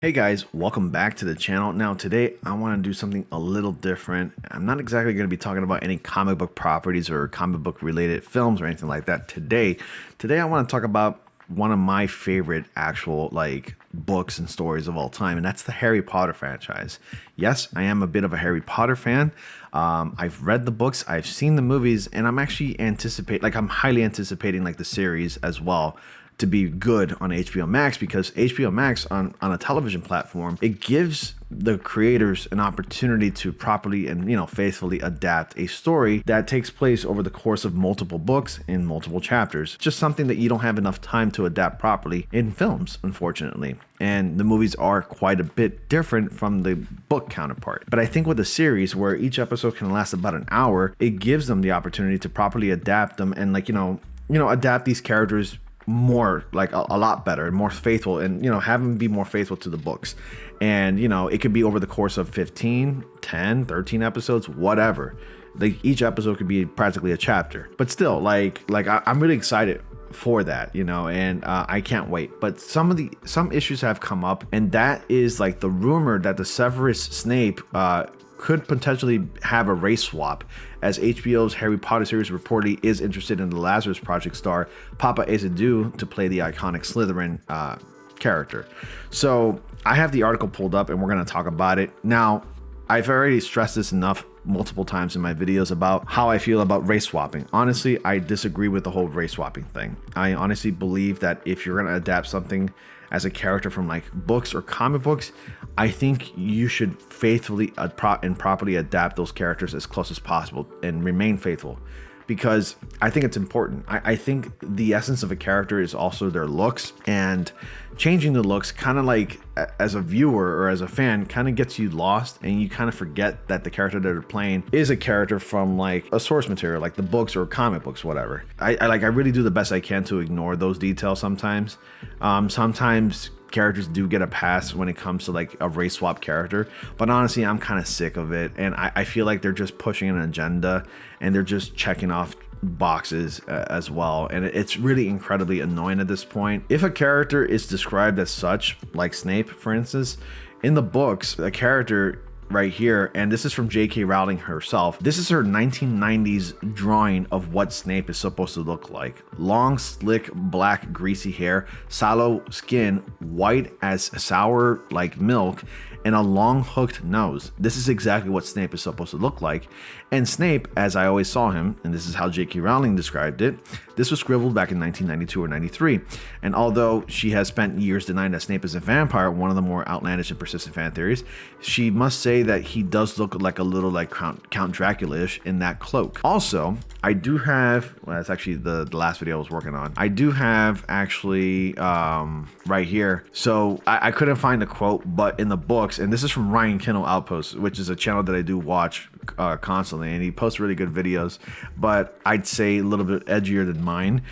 Hey guys, welcome back to the channel. Now today I want to do something a little different. I'm not exactly going to be talking about any comic book properties or comic book related films or anything like that today I want to talk about one of my favorite actual books and stories of all time, and that's the Harry Potter franchise. Yes, I am a bit of a Harry Potter fan. I've read the books, I've seen the movies, and I'm highly anticipating the series as well to be good on HBO Max, because HBO Max on a television platform, it gives the creators an opportunity to properly and faithfully adapt a story that takes place over the course of multiple books in multiple chapters. Just something that you don't have enough time to adapt properly in films, unfortunately. And the movies are quite a bit different from the book counterpart. But I think with a series where each episode can last about an hour, it gives them the opportunity to properly adapt them and adapt these characters more, a lot better and more faithful, and have them be more faithful to the books. And it could be over the course of 15, 10, 13 episodes, whatever. Each episode could be practically a chapter, but still I'm really excited for that, and I can't wait. But some issues have come up, and that is the rumor that the Severus Snape could potentially have a race swap, as HBO's Harry Potter series reportedly is interested in the Lazarus Project star Papa Azidu to play the iconic Slytherin character. So I have the article pulled up and we're going to talk about it. Now, I've already stressed this enough multiple times in my videos about how I feel about race swapping. Honestly, I disagree with the whole race swapping thing. I honestly believe that if you're going to adapt something as a character from books or comic books, I think you should faithfully and properly adapt those characters as close as possible and remain faithful, because I think it's important. I think the essence of a character is also their looks, and changing the looks kind of as a viewer or as a fan kind of gets you lost, and you kind of forget that the character that they're playing is a character from a source material, like the books or comic books, whatever. I really do the best I can to ignore those details sometimes. Sometimes characters do get a pass when it comes to a race swap character, but honestly I'm kind of sick of it, and I feel like they're just pushing an agenda and they're just checking off boxes as well, and it's really incredibly annoying at this point. If a character is described as such, like Snape for instance, in the books, a character right here, and this is from J.K. Rowling herself. This is her 1990s drawing of what Snape is supposed to look like. Long, slick, black, greasy hair, sallow skin, white as sour like milk, and a long hooked nose. This is exactly what Snape is supposed to look like. And Snape, as I always saw him, and this is how J.K. Rowling described it, this was scribbled back in 1992 or 93. And although she has spent years denying that Snape is a vampire, one of the more outlandish and persistent fan theories, she must say that he does look a little like Count Dracula-ish in that cloak. Also, I do have, well, that's actually the last video I was working on. I do have actually right here. So I couldn't find the quote, but in the books, and this is from Ryan Kindle Outpost, which is a channel that I do watch constantly, and he posts really good videos, but I'd say a little bit edgier than mine.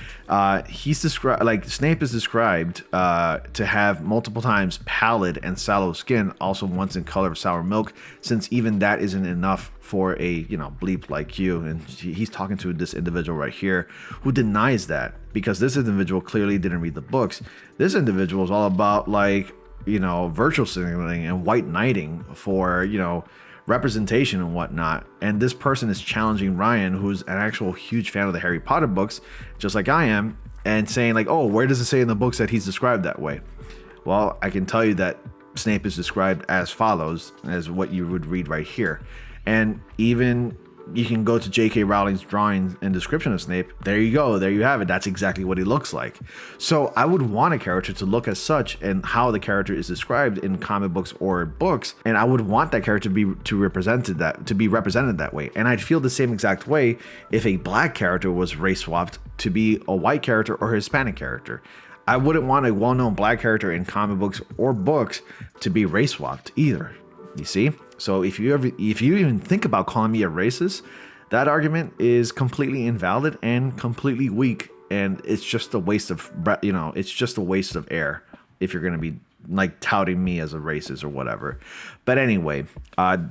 He's described, Snape is described to have multiple times pallid and sallow skin, also once in color of sour milk, since even that isn't enough for a bleep like you. And he's talking to this individual right here who denies that, because this individual clearly didn't read the books. This individual is all about virtual signaling and white knighting for representation and whatnot. And this person is challenging Ryan, who's an actual huge fan of the Harry Potter books, just like I am, and saying oh, where does it say in the books that he's described that way? Well, I can tell you that Snape is described as follows, as what you would read right here. And even you can go to J.K. Rowling's drawing and description of Snape. There you go. There you have it. That's exactly what he looks like. So I would want a character to look as such, and how the character is described in comic books or books. And I would want that character to be represented that way. And I'd feel the same exact way if a black character was race swapped to be a white character or a Hispanic character. I wouldn't want a well-known black character in comic books or books to be race swapped either. You see? So if you even think about calling me a racist, that argument is completely invalid and completely weak, and it's just a waste of it's just a waste of air if you're going to be touting me as a racist or whatever. But anyway,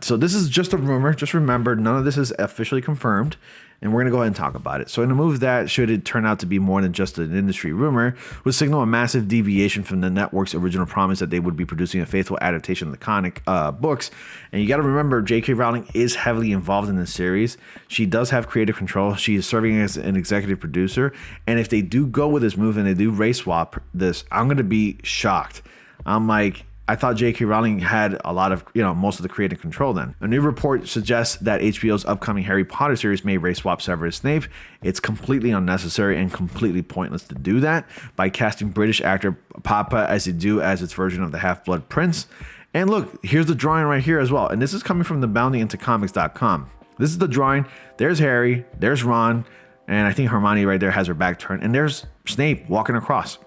so this is just a rumor. Just remember, none of this is officially confirmed. And we're going to go ahead and talk about it. So in a move that, should it turn out to be more than just an industry rumor, would signal a massive deviation from the network's original promise that they would be producing a faithful adaptation of the comic books. And you got to remember, J.K. Rowling is heavily involved in this series. She does have creative control. She is serving as an executive producer. And if they do go with this move and they do race swap this, I'm going to be shocked. I'm like, I thought J.K. Rowling had a lot of, most of the creative control then. A new report suggests that HBO's upcoming Harry Potter series may race swap Severus Snape. It's completely unnecessary and completely pointless to do that by casting British actor Papa Azidou as its version of the Half-Blood Prince. And look, here's the drawing right here as well. And this is coming from the boundingintocomics.com. This is the drawing. There's Harry, there's Ron, and I think Hermione right there has her back turned. And there's Snape walking across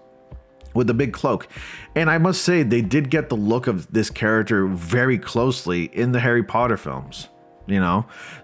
with the big cloak. And I must say, they did get the look of this character very closely in the Harry Potter films.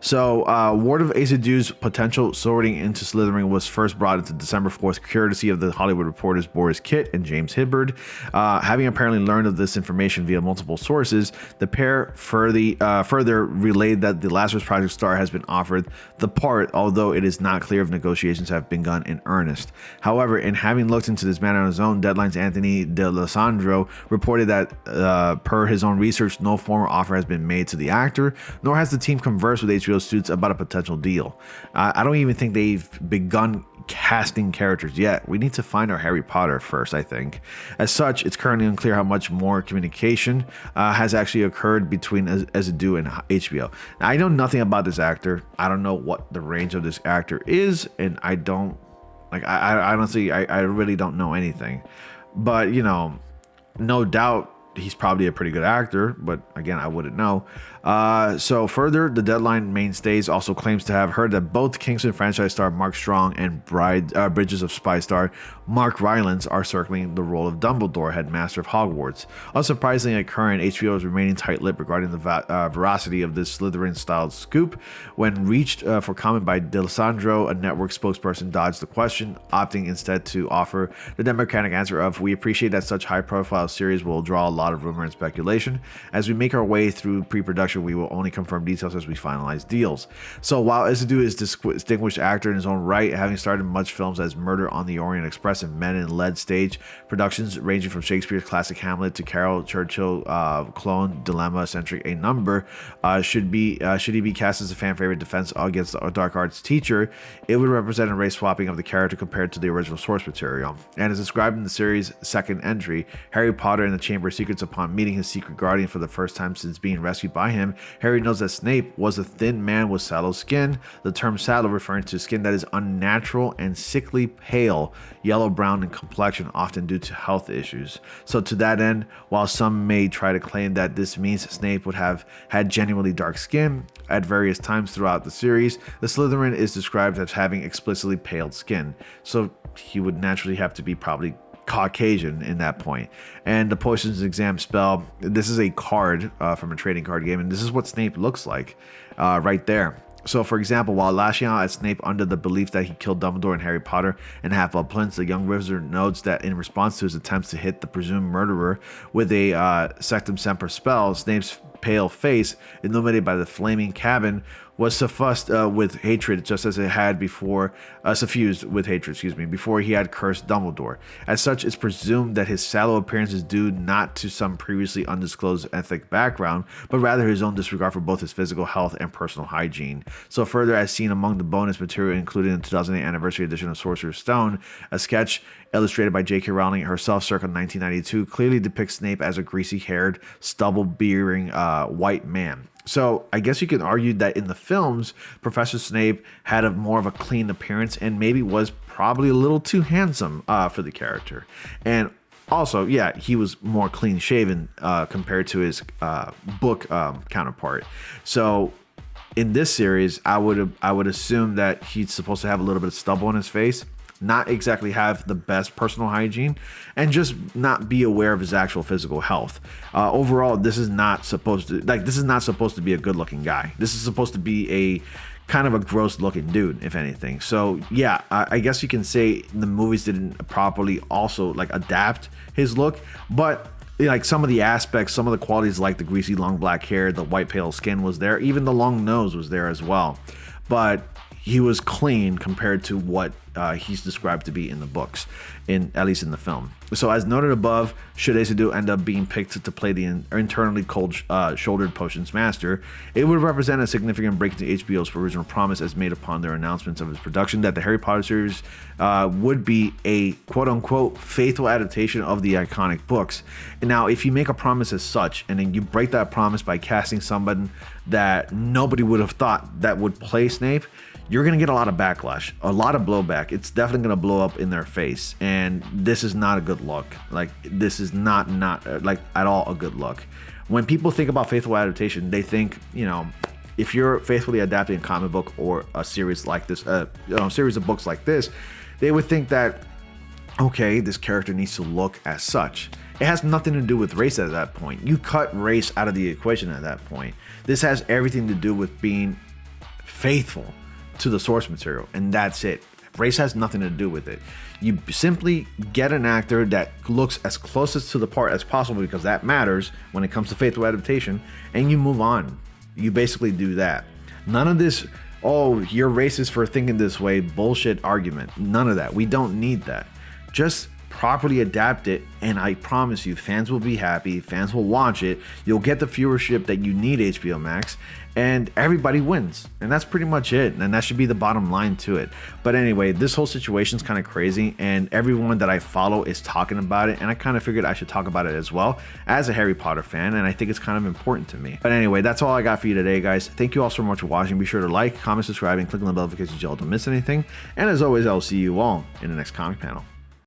So word of Azidou's potential sorting into Slytherin was first brought into December 4th, courtesy of the Hollywood Reporters Boris Kitt and James Hibberd. Having apparently learned of this information via multiple sources, the pair further relayed that the Lazarus Project star has been offered the part, although it is not clear if negotiations have begun in earnest. However, in having looked into this matter on his own, Deadline's Anthony D'Alessandro reported that per his own research, no formal offer has been made to the actor, nor has the team converse with HBO students about a potential deal. I don't even think they've begun casting characters yet. We need to find our Harry Potter first, I think. As such, it's currently unclear how much more communication has actually occurred between Azidou and HBO. Now, I know nothing about this actor. I don't know what the range of this actor is, and I don't I honestly really don't know anything. But no doubt he's probably a pretty good actor, but again, I wouldn't know. So further, the Deadline mainstays also claims to have heard that both Kingsman franchise star Mark Strong and Bridges of Spies star Mark Rylance are circling the role of Dumbledore, headmaster of Hogwarts. Unsurprisingly, at current, HBO is remaining tight-lipped regarding the veracity of this Slytherin-styled scoop. When reached for comment by D'Alessandro, a network spokesperson dodged the question, opting instead to offer the democratic answer of, "We appreciate that such high-profile series will draw a lot of rumor and speculation. As we make our way through pre-production, we will only confirm details as we finalize deals." So while Azidou is a distinguished actor in his own right, having starred in much films as Murder on the Orient Express and Men in led stage productions ranging from Shakespeare's classic Hamlet to Carol Churchill clone Dilemma-centric A Number, should he be cast as a fan favorite defense against the dark arts teacher, it would represent a race swapping of the character compared to the original source material. And as described in the series' second entry, Harry Potter and the Chamber of Secrets, upon meeting his secret guardian for the first time since being rescued by him, Harry knows that Snape was a thin man with sallow skin, the term sallow referring to skin that is unnatural and sickly pale, yellow-brown in complexion, often due to health issues. So to that end, while some may try to claim that this means Snape would have had genuinely dark skin at various times throughout the series, the Slytherin is described as having explicitly pale skin. So he would naturally have to be probably Caucasian in that point. And the potions exam spell, this is a card from a trading card game, and this is what Snape looks like right there. So, for example, while lashing out at Snape under the belief that he killed Dumbledore and Harry Potter and Half-Blood Prince, the young wizard notes that in response to his attempts to hit the presumed murderer with a Sectum Semper spell, Snape's pale face, illuminated by the flaming cabin, was suffused with hatred, just as it had before, suffused with hatred, before he had cursed Dumbledore. As such, it's presumed that his sallow appearance is due not to some previously undisclosed ethnic background, but rather his own disregard for both his physical health and personal hygiene. So further, as seen among the bonus material included in the 2008 anniversary edition of Sorcerer's Stone, a sketch illustrated by J.K. Rowling herself circa 1992 clearly depicts Snape as a greasy-haired, stubble-bearing white man. So I guess you could argue that in the films, Professor Snape had more of a clean appearance and maybe was probably a little too handsome for the character. And also, yeah, he was more clean shaven compared to his book counterpart. So in this series, I would assume that he's supposed to have a little bit of stubble on his face, not exactly have the best personal hygiene, and just not be aware of his actual physical health. Overall, this is not supposed to be a good-looking guy. This is supposed to be a kind of a gross-looking dude, if anything. So yeah, I guess you can say the movies didn't properly also adapt his look, but some of the aspects, some of the qualities, like the greasy long black hair, the white pale skin was there, even the long nose was there as well. But he was clean compared to what he's described to be in the books, at least in the film. So as noted above, should Ace end up being picked to play the internally cold-shouldered potions master, it would represent a significant break into HBO's original promise as made upon their announcements of its production that the Harry Potter series would be a quote-unquote faithful adaptation of the iconic books. And now, if you make a promise as such, and then you break that promise by casting someone that nobody would have thought that would play Snape, you're going to get a lot of backlash, a lot of blowback. It's definitely going to blow up in their face. And this is not a good look. Like, this is not like at all a good look. When people think about faithful adaptation, they think, you know, if you're faithfully adapting a comic book or a series like this, series of books like this, they would think that, okay, this character needs to look as such. It has nothing to do with race at that point. You cut race out of the equation at that point. This has everything to do with being faithful to the source material, and that's it. Race has nothing to do with it. You simply get an actor that looks as closest to the part as possible, because that matters when it comes to faithful adaptation, and you move on. You basically do that. None of this, oh, you're racist for thinking this way, bullshit argument. None of that. We don't need that. Just properly adapt it, and I promise you, fans will be happy, fans will watch it, you'll get the viewership that you need, HBO Max, and everybody wins. And that's pretty much it, and that should be the bottom line to it. But anyway, this whole situation is kind of crazy, and everyone that I follow is talking about it, and I kind of figured I should talk about it as well as a Harry Potter fan, and I think it's kind of important to me. But anyway, that's all I got for you today, guys. Thank you all so much for watching. Be sure to like, comment, subscribe, and click on the bell notifications so you don't miss anything. And as always, I'll see you all in the next comic panel.